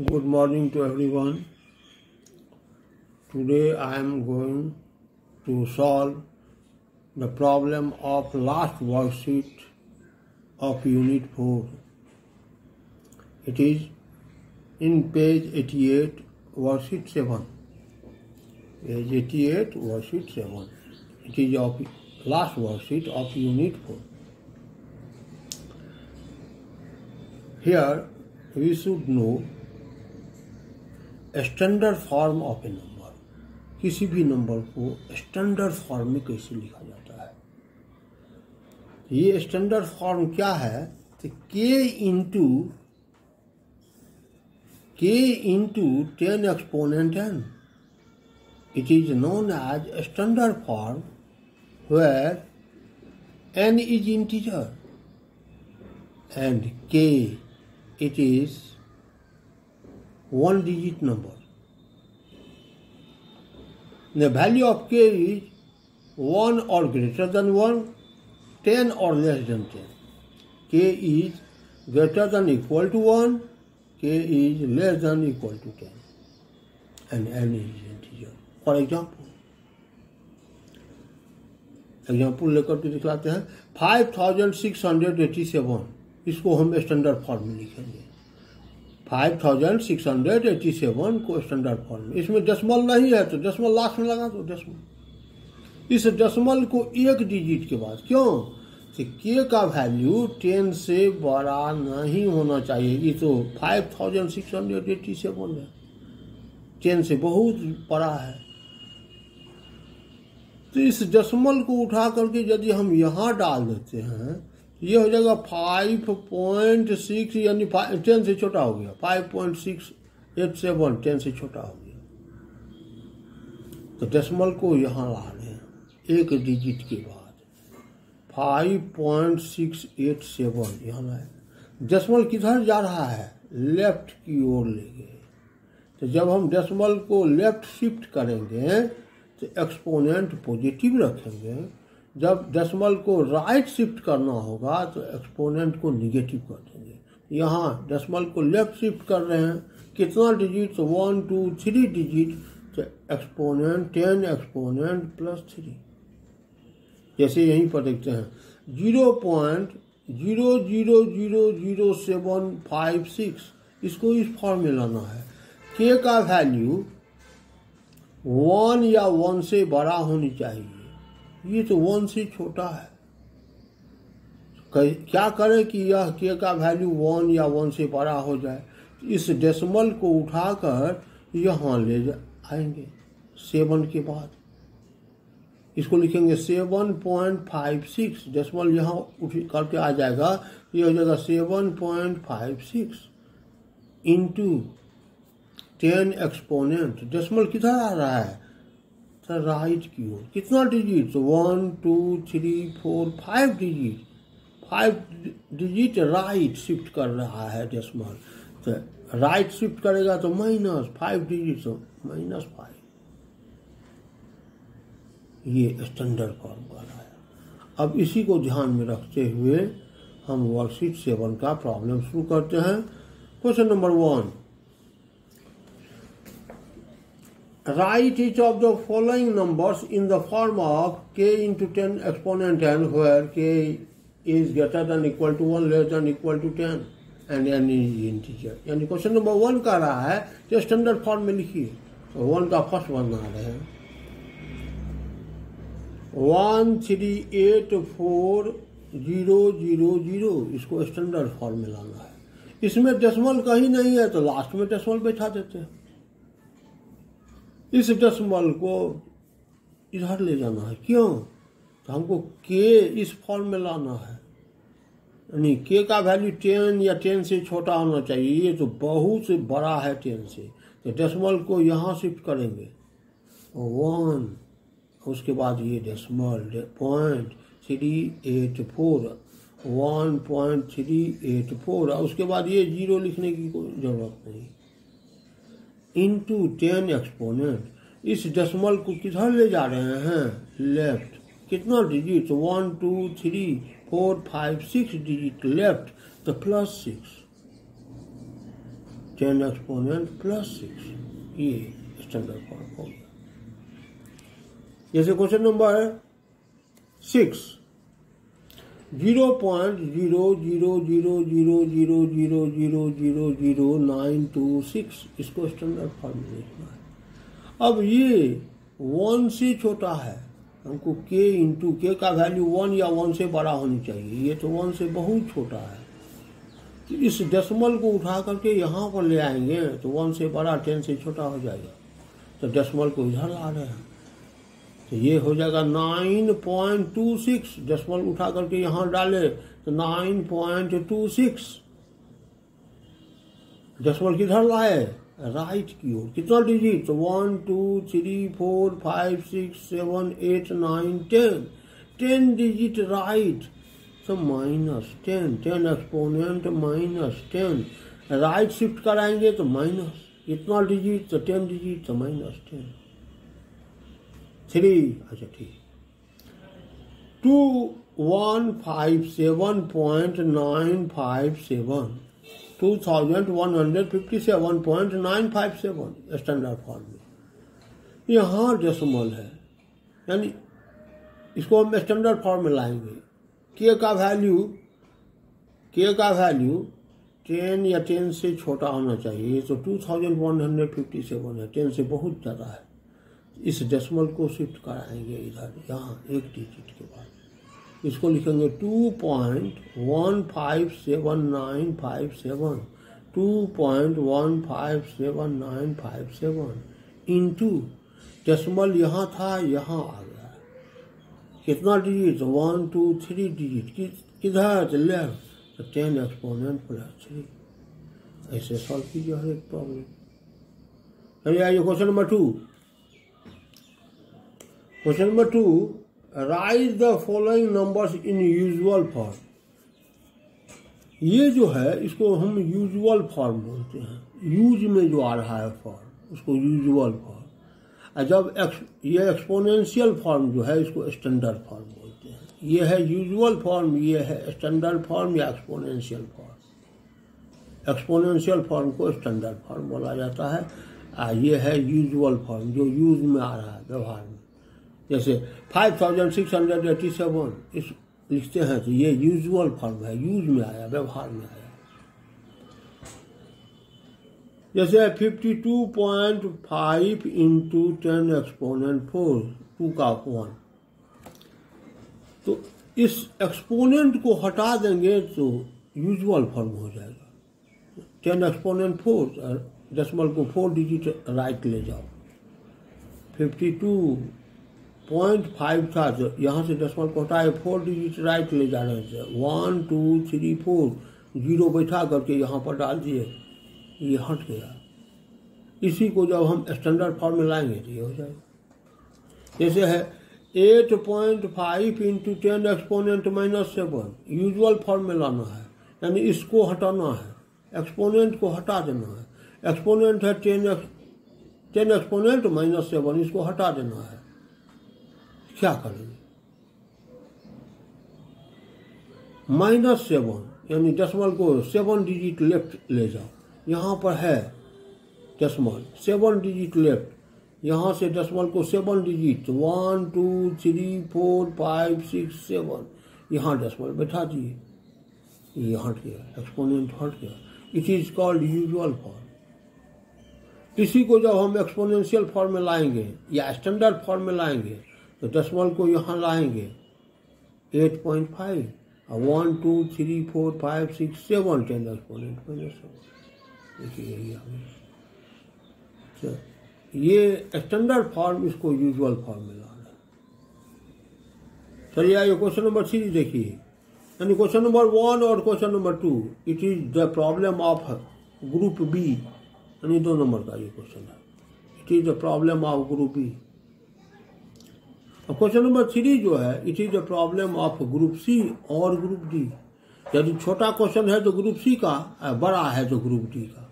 Good morning to everyone. Today I am going to solve the problem of last worksheet of Unit 4. It is in page 88, worksheet 7. Page 88, worksheet 7. It is of last worksheet of Unit 4. Here we should know standard form of A number. किसी भी number को standard form में कैसे लिखा जाता है। ये standard form क्या है? तो k into 10 exponent n। It is known as standard form where n is integer and k it is one digit number. The value of k is 1 or greater than 1, 10 or less than 10. K is greater than equal to 1, k is less than equal to 10, and n is integer. For example लेकर के दिखलाते हैं 5687। इसको हम standard form में लिखेंगे। 5687 को standard form में। इसमें डेसिमल नहीं है तो डेसिमल लास्ट में लगा दो डेसिमल। इस डेसिमल को एक डिजिट के बाद, क्यों? तो k का वैल्यू 10 से बड़ा नहीं होना चाहिए। ये तो 5687 है, 10 से बहुत बड़ा है। तो इस डेसिमल को उठा करके यदि हम यहाँ डाल देते हैं, ये हो जाएगा 5.6, यानी 10 से छोटा हो गया। 5.687 10 से छोटा हो गया। तो डेसिमल को यहाँ ला रहे हैं एक डिजिट के बाद 5.687 यहाँ लाए। डेसिमल किधर जा रहा है? लेफ्ट की ओर ले गए। तो जब हम डेसिमल को लेफ्ट शिफ्ट करेंगे तो एक्सपोनेंट पॉजिटिव रखेंगे। जब डेसिमल को राइट शिफ्ट करना होगा तो एक्सपोनेंट को निगेटिव कर देंगे। यहाँ डेसिमल को लेफ्ट शिफ्ट कर रहे हैं, कितना डिजिट? 1 2 3 डिजिट। तो एक्सपोनेंट 10 एक्सपोनेंट +3। जैसे यहीं पर देखते हैं 0.00000756। इसको इस फॉर्म में लाना है। k का वैल्यू 1 या 1 से बड़ा होनी चाहिए। ये तो 1 से छोटा है। क्या करें कि यह k का वैल्यू 1 या 1 से बड़ा हो जाए? इस डेसिमल को उठाकर यहाँ ले आएंगे 7 के बाद। इसको लिखेंगे 7.56। डेसिमल यहाँ उठ करके आ जाएगा, ये हो जाएगा 7.56 इंटू 10 एक्सपोनेंट। डेसिमल किधर आ रहा है? राइट की ओर। कितना digit? 1 2 3 4 5 digit. 5 digit right shift कर रहा है डेसिमल। तो राइट शिफ्ट करेगा तो -5 डिजिट, तो -5। ये स्टैंडर्ड फॉर्म का है। अब इसी को ध्यान में रखते हुए हम वर्कशीट 7 का प्रॉब्लम शुरू करते हैं। Question number 1, write each of the following numbers in the form of k into 10 exponent n, where k is greater than equal to 1, less than equal to 10, and n is integer। यानी question number 1 का रहा है कि standard form में लिखिए। तो 1 का first बना रहे हैं 1384000। इसको स्टैंडर्ड फॉर्म में लाना है। इसमें डेसिमल कहीं नहीं है तो लास्ट में डेसिमल बैठा देते हैं। इस डेसिमल को इधर ले जाना है। क्यों? तो हमको k इस फॉर्म में लाना है। यानी k का वैल्यू 10 या 10 से छोटा होना चाहिए। ये तो बहुत बड़ा है 10 से। तो डेसिमल को यहाँ शिफ्ट करेंगे 1, उसके बाद ये डेसिमल 0.384 1.384, उसके बाद ये 0 लिखने की कोई जरूरत नहीं। Into 10 exponent. इस डेसिमल को किधर ले जा रहे हैं? लेफ्ट। कितना डिजिट? 1 2 3 4 5 6 डिजिट लेफ्ट, तो +6। 10 एक्सपोनेंट प्लस 6, ये स्टैंडर्ड फॉर्म हो गया। जैसे क्वेश्चन नंबर 6, 0.000000000926 इसको स्टैंडर्ड फॉर्म में लिखना है। अब ये 1 से छोटा है, हमको k इंटू के का वैल्यू 1 या 1 से बड़ा होनी चाहिए, ये तो 1 से बहुत छोटा है। तो इस डेसिमल को उठा करके यहाँ पर ले आएंगे तो 1 से बड़ा 10 से छोटा हो जाएगा, तो डेसिमल को इधर ला रहे हैं तो ये हो जाएगा 9.26। डेसिमल उठा करके यहाँ डाले तो 9.26। डेसिमल किधर लाए, राइट की ओर। कितना डिजिट, 1 2 3 4 5 6 7 8 9 10, 10 डिजिट राइट, तो -10, 10 एक्सपोनेंट -10, राइट शिफ्ट कराएंगे तो माइनस, इतना डिजिट तो 10 डिजिट तो -10, 3, अच्छा ठीक, 2157.957, 2157.957 स्टैंडर्ड फॉर्म में। यहाँ डेसिमल है, यानी इसको हम स्टैंडर्ड फॉर्म में लाएंगे। के का वैल्यू 10 या 10 से छोटा होना चाहिए, तो 2157 है, 10 से बहुत ज़्यादा है। इस डेसिमल को शिफ्ट कराएंगे इधर, यहाँ एक डिजिट के बाद इसको लिखेंगे 2.157957, 2.157957 इंटू डेसिमल यहाँ था, यहाँ आ गया कितना डिजिट, 1 2 3 डिजिट, किधर लेफ्ट, तो 10 एक्सपोनेंट प्लस 3। ऐसे सॉल्व कीजिए हर एक प्रॉब्लम। चलिए आइए question number 2। Question number 2, right the following numbers in usual form. ये जो है इसको हम यूजुअल फॉर्म बोलते हैं, यूज में जो आ रहा है फॉर्म उसको यूजुअल फॉर्म। जब ये एक्सपोनेंशियल फॉर्म जो है इसको स्टैंडर्ड फॉर्म बोलते हैं। ये है यूजुअल फॉर्म, ये है स्टैंडर्ड फॉर्म या एक्सपोनेंशियल फॉर्म। एक्सपोनेंशियल फॉर्म को स्टैंडर्ड फॉर्म बोला जाता है, ये है यूजुअल फॉर्म जो यूज में आ रहा है व्यवहार में। जैसे 5687 इस लिखते हैं तो ये यूजुअल फॉर्म है, यूज में आया, व्यवहार में आया। जैसे 52.5 इंटू 10 एक्सपोनेंट 4, 2 का 1, तो इस एक्सपोनेंट को हटा देंगे तो यूजुअल फॉर्म हो जाएगा। 10 एक्सपोनेंट 4, डेसिमल को 4 डिजिट राइट ले जाओ। 52.5 था तो यहाँ से डेसिमल को हटाए 4 डिजिट राइट ले जा रहे थे, 1 2 3 4, 0 बैठा करके यहाँ पर डाल दिए, ये हट गया। इसी को जब हम स्टैंडर्ड फॉर्म में लाएंगे तो ये हो जाएगा। जैसे है 8.5 इंटू 10 एक्सपोनेंट -7, यूजुअल फॉर्म में लाना है, यानी इसको हटाना है, एक्सपोनेंट को हटा देना है। एक्सपोनेंट है 10 एक्सपोनेंट -7, इसको हटा देना है। क्या करेंगे, -7 यानी डेसिमल को 7 डिजिट लेफ्ट ले जाओ, यहाँ पर है डेसिमल 7 डिजिट लेफ्ट, यहाँ से डेसिमल को 7 डिजिट 1 2 3 4 5 6 7, यहाँ डेसिमल बैठा दिए, ये हट गया, एक्सपोनेंट हट गया। It is called usual form. इसी को जब हम एक्सपोनेंशियल फॉर्म में लाएंगे या स्टैंडर्ड फॉर्म में लाएंगे तो डेसिमल को यहाँ लाएंगे 8.5, 1 2 3 4 5 6 7, 10 एक्सपोनेंट -7, देखिए यही आ गया। ये स्टैंडर्ड फॉर्म, इसको यूजुअल फॉर्म में लाना है। चलिए आइए क्वेश्चन नंबर 3 देखिए, यानी क्वेश्चन नंबर 1 और question number 2, it is the problem of group B, यानी 2 नंबर का ये क्वेश्चन है। It is the problem of group B. अब क्वेश्चन नंबर 3 जो है, it is the problem of group C और ग्रुप डी। यदि छोटा क्वेश्चन है तो ग्रुप सी का, बड़ा है तो ग्रुप डी का।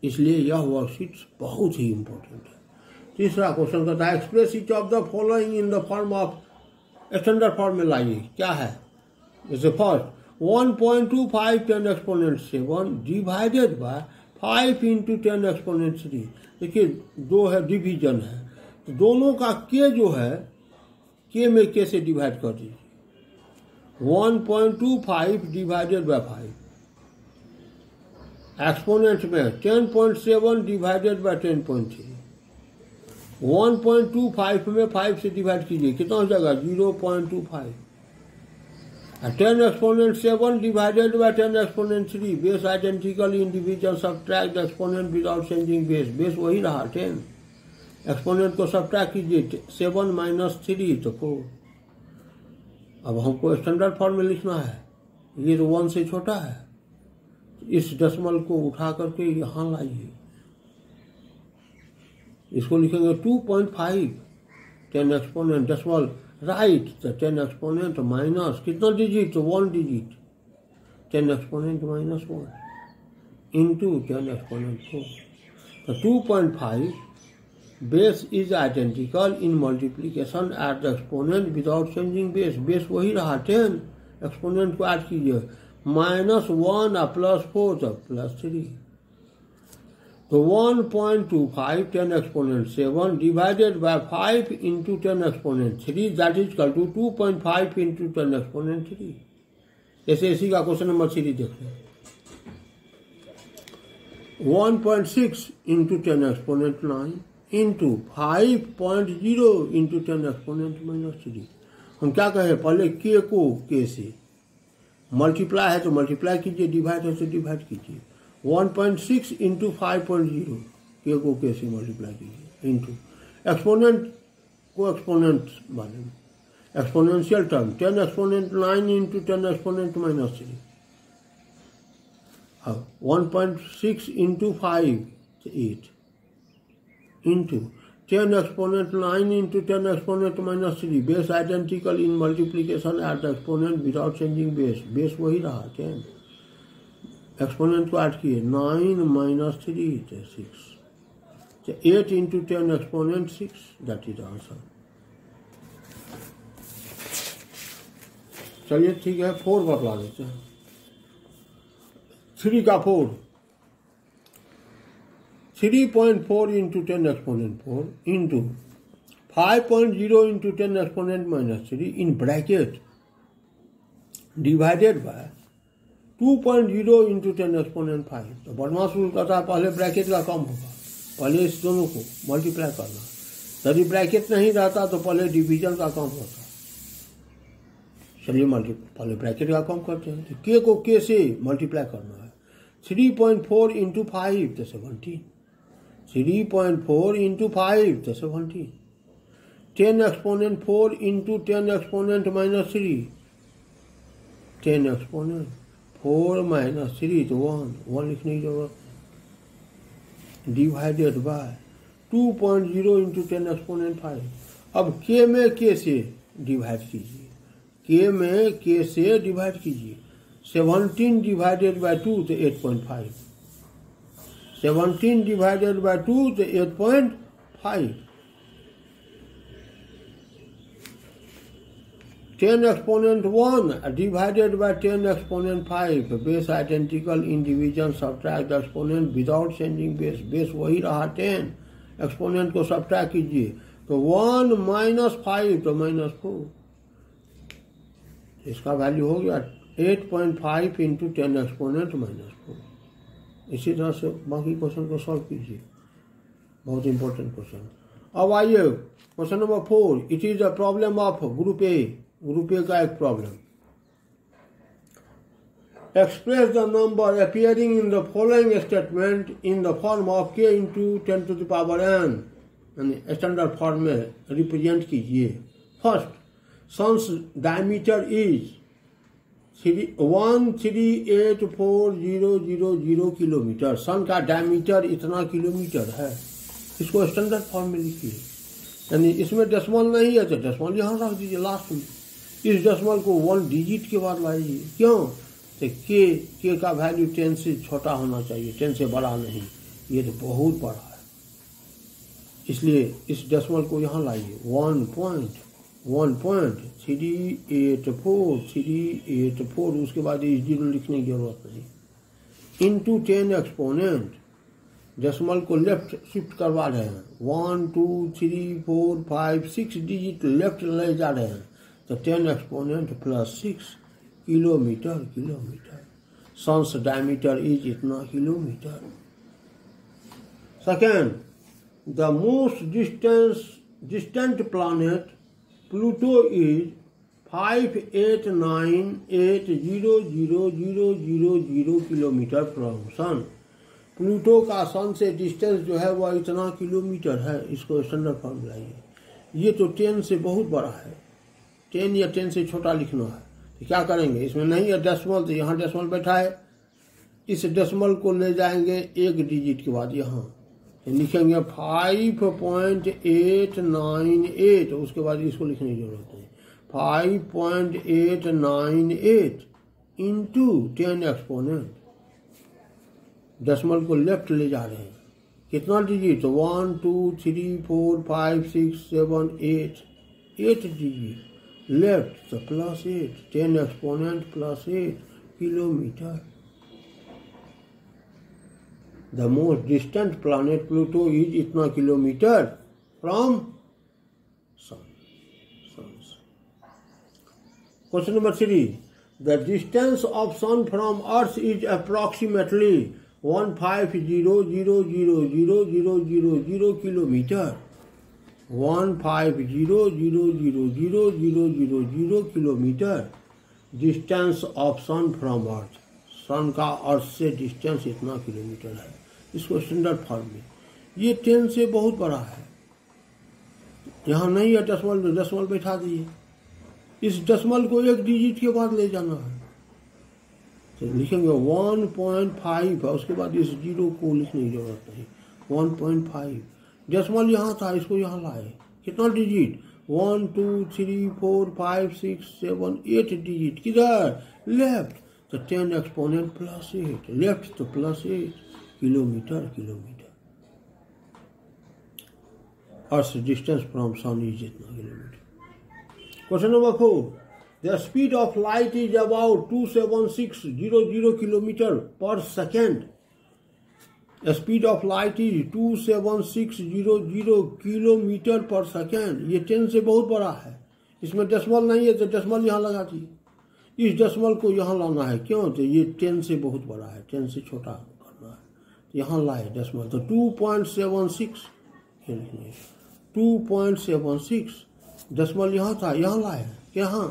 इसलिए यह वर्कशीट बहुत ही इंपॉर्टेंट है। तीसरा क्वेश्चन कहता है express each of the following in the form of standard form में लाइए। क्या है, जैसे first 1.25 10 exponent 7 divided by 5 into 10 exponent 3। देखिए दो है, डिवीजन है, तो दोनों का के जो है के में के से डिवाइड कर दीजिए। 1.25 डिवाइडेड बाय 5, एक्सपोनेंट में 10.7 डिवाइडेड बाय 10.3। 1.25 में 5 से डिवाइड कीजिए, कितना हो जाएगा 0.25। 10 exponent 7 divided bye 10 exponent 3, base identical in division, subtract exponent without changing base, base वही रहा 10, एक्सपोनेंट को सब्ट्रैक्ट कीजिए, 7 माइनस 3 तो 4। अब हमको स्टैंडर्ड फॉर्म में लिखना है, ये तो 1 से छोटा है, इस डेसिमल को उठा करके यहाँ लाइए, इसको लिखेंगे 2.5 10 एक्सपोनेंट डेसिमल राइट, तो 10 एक्सपोनेंट माइनस कितना डिजिट, तो 1 digit, 10 exponent minus 1 into 10 exponent 4। तो 2.5 base is identical in multiplication at the exponent without changing base, base वही रहा 10, एक्सपोनेंट को ऐड कीजिए, -1 और +4 तो +3। तो 1.25 10 exponent 7 divided by 5 into 10 exponent 3, that is equal to 2.5 into 10 exponent 3। ऐसे इसी का क्वेश्चन नंबर 3 देख लें। 1.6 into 10 exponent 9 into 5.0 into 10 exponent -3। हम क्या कहें, पहले के को के से मल्टीप्लाई है तो मल्टीप्लाई कीजिए, डिवाइड है तो डिवाइड कीजिए। 1.6 इंटू 5.0 के को के से मल्टीप्लाई कीजिए, इंटू एक्सपोनेंट को एक्सपोनेंट माने exponential term 10 exponent 9 into 10 exponent -3। अब 1.6 into 5 8 into 10 exponent 9 into 10 exponent -3, base identical in multiplication at the exponent without changing base, base वही रहा 10, एक्सपोनेंट को ऐड किए 9 माइनस 3 तो 6, तो 8 into 10 exponent 6, that is answer. चलिए ठीक है, 4 बतला देते हैं। 3 का 4, 3.4 into 10 exponent 4 into 5.0 into 10 exponent -3 in bracket divided by 2.0 into 10 exponent 5। तो बदमाश रूल कहता है पहले ब्रैकेट का कम होगा, पहले इस दोनों को मल्टीप्लाई करना, यदि ब्रैकेट नहीं रहता तो पहले डिवीजन का कम होता। चलिए पहले ब्रैकेट का कम करते हैं, तो के को के से मल्टीप्लाई करना है। 3.4 इंटू 5 तो 17, 3.4 इंटू 5 तो 17, 10 एक्सपोनेंट 4 इंटू 10 एक्सपोनेंट -3, 10 एक्सपोनेंट 4 - 3 तो 1 लिखने की जरूरत, डिवाइडेड बाय 2.0 इंटू 10 एक्सपोनेंट 5। अब के में के से डिवाइड कीजिए, के में के से डिवाइड कीजिए, 17 डिवाइडेड बाय 2 तो 8.5, 17 डिवाइडेड बाय 2 तो 8.5, 10 exponent 1 divided by 10 exponent 5, base identical in division, subtract exponent without changing base, base वही रहा 10, एक्सपोनेंट को सब्ट्रैक्ट कीजिए तो 1 - 5 तो -4, इसका वैल्यू हो गया 8.5 इंटू 10 एक्सपोनेंट -4। इसी तरह से बाकी क्वेश्चन को सॉल्व कीजिए, बहुत इंपॉर्टेंट क्वेश्चन। अब आइए question number 4, it is the problem of group A, group A का एक problem. Express the number appearing in the following statement in the form of k into 10 to the power n, यानी standard form में represent कीजिए। First, sun's diameter is 1384000 kilometre, sun का diameter इतना kilometre है, इसको standard form में लिखिए, यानी इसमें डेसिमल नहीं है तो डेसिमल यहाँ रख दीजिए लास्ट में, इस डेसिमल को 1 डिजिट के बाद लाइए, क्यों, तो के का वैल्यू 10 से छोटा होना चाहिए, 10 से बड़ा नहीं, ये तो बहुत बड़ा है, इसलिए इस डेसिमल को यहाँ लाइए 1.1 1.384 उसके बाद ये 0 लिखने की जरूरत नहीं, इंटू 10 एक्सपोनेंट, डेसिमल को लेफ्ट शिफ्ट करवा रहे हैं, 1 2 3 4 5 6 डिजिट लेफ्ट ले जा रहे हैं, तो 10 exponent plus 6 kilometre. Sun's diameter is इतना kilometre. Second, the most distant planet Pluto is 589800000 kilometre from sun. Pluto का सन से डिस्टेंस जो है वह इतना किलोमीटर है। इसको स्टैंडर्ड फॉर्म लाइए। ये तो 10 से बहुत बड़ा है, 10 या 10 से छोटा लिखना है, तो क्या करेंगे, इसमें नहीं है डेसिमल, तो यहाँ डेसिमल बैठा है, इस डेसिमल को ले जाएंगे एक डिजिट के बाद यहाँ लिखेंगे 5.898, उसके बाद इसको लिखने की जरूरत नहीं, 5.898 इंटू 10 एक्सपोनेंट, डेसिमल को लेफ्ट ले जा रहे हैं, कितना डिजिट, 1 2 3 4 5 6 7 8 डिजिट लेफ्ट, तो plus 8, 10 exponent plus 8 kilometre. The most distant planet Pluto is इतना kilometre from Sun. Question number 3. The distance of Sun from Earth is approximately 150,000,000 kilometer. 150,000,000 kilometer distance of Sun from Earth. सन का अर्थ से distance इतना kilometre है। इसको standard form में, ये 10 से बहुत बड़ा है, यहाँ नहीं है डेसिमल, डेसिमल बैठा दिए, इस डेसिमल को एक डिजिट के बाद ले जाना है, तो लिखेंगे 1.5 है, उसके बाद इस 0 को लिखने की जरूरत नहीं, 1.5 डेसिमल यहाँ था, इसको यहाँ लाए, कितना डिजिट, 1 2 3 4 5 6 7 8 डिजिट, किधर, लेफ्ट, तो 10 एक्सपोनेंट प्लस 8, लेफ्ट तो plus 8 kilometre. Earth distance from sun is इतना kilometre. Question number 4, the speed of light is about 27600 kilometre per second. Speed of light is 27600 kilometre per second. ये 10 से बहुत बड़ा है, इसमें डेसिमल नहीं है, तो डेसिमल यहाँ लगा दीजिए, इस डेसिमल को यहाँ लाना है, क्यों, तो ये 10 से बहुत बड़ा है, 10 से छोटा करना है, तो यहाँ लाए डेसिमल, तो 2.76 ये लिखने, 2.76 डेसिमल यहाँ था, यहाँ लाए, यहाँ,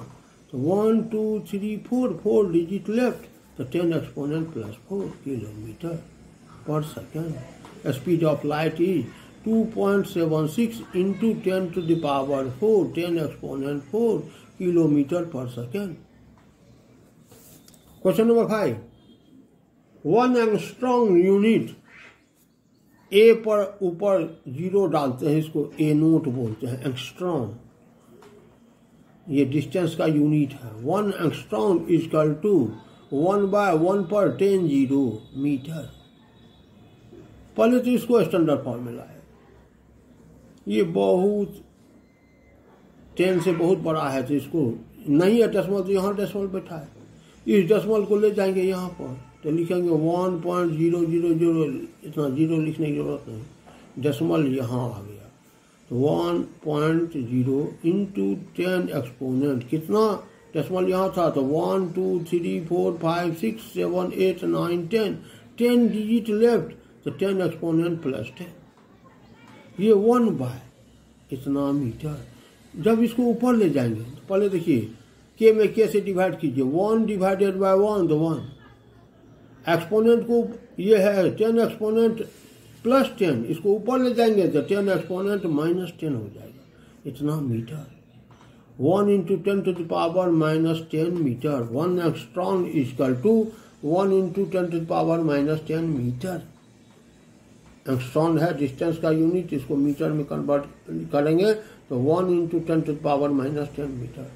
तो 1 2 3 4 डिजिट लेफ्ट, तो 10 exponent plus 4 kilometre per second. Speed of light is 2.76 into 10 to the power 4, 10 exponent 4 kilometre per second. Question number 5, 1 angstrom unit, A पर ऊपर 0 डालते हैं, इसको ए नोट बोलते हैं, एंगस्ट्रॉम ये डिस्टेंस का यूनिट है। 1 एंगस्ट्रॉम इक्वल टू 1/1 पर 10 0 मीटर। पहले तो इसको स्टैंडर्ड फॉर्मूला है, ये बहुत 10 से बहुत बड़ा है, तो इसको नहीं है डेसिमल, तो यहाँ डेसिमल बैठा है, इस डेसिमल को ले जाएंगे यहाँ पर, तो लिखेंगे 1.000, इतना 0 लिखने की जरूरत नहीं, डेसिमल यहाँ आ गया, तो 1.0 इंटू 10 एक्सपोनेंट, कितना डेसिमल यहाँ था, तो 1 2 3 4 5 6 7 8 9 10 डिजिट लेफ्ट, तो 10 एक्सपोनेंट प्लस 10, ये 1/, इतना मीटर। जब इसको ऊपर ले जाएंगे, तो पहले देखिए के में के से डिवाइड कीजिए, 1 डिवाइडेड बाय 1 तो 1, एक्सपोनेंट को ये है 10 एक्सपोनेंट प्लस 10, इसको ऊपर ले जाएंगे तो 10 एक्सपोनेंट माइनस 10 हो जाएगा, इतना metre. 1 into 10 to the power minus 10 metre. 1 angstrom equal to 1 into 10 to the power minus 10 metre. Angstrom है डिस्टेंस का यूनिट, इसको मीटर में कन्वर्ट करेंगे तो 1 into 10 to the power minus 10 metre.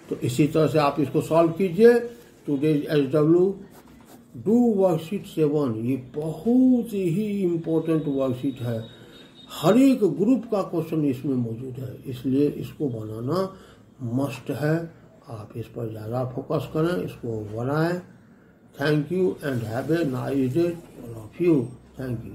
तो इसी तरह से आप इसको सॉल्व कीजिए। टुडेज SW डू वर्कशीट 7, ये बहुत ही इम्पोर्टेंट वर्कशीट है, हर एक ग्रुप का क्वेश्चन इसमें मौजूद है, इसलिए इसको बनाना मस्ट है। आप इस पर ज़्यादा फोकस करें, इसको बनाएं। Thank you and have a nice day all of you. Thank you.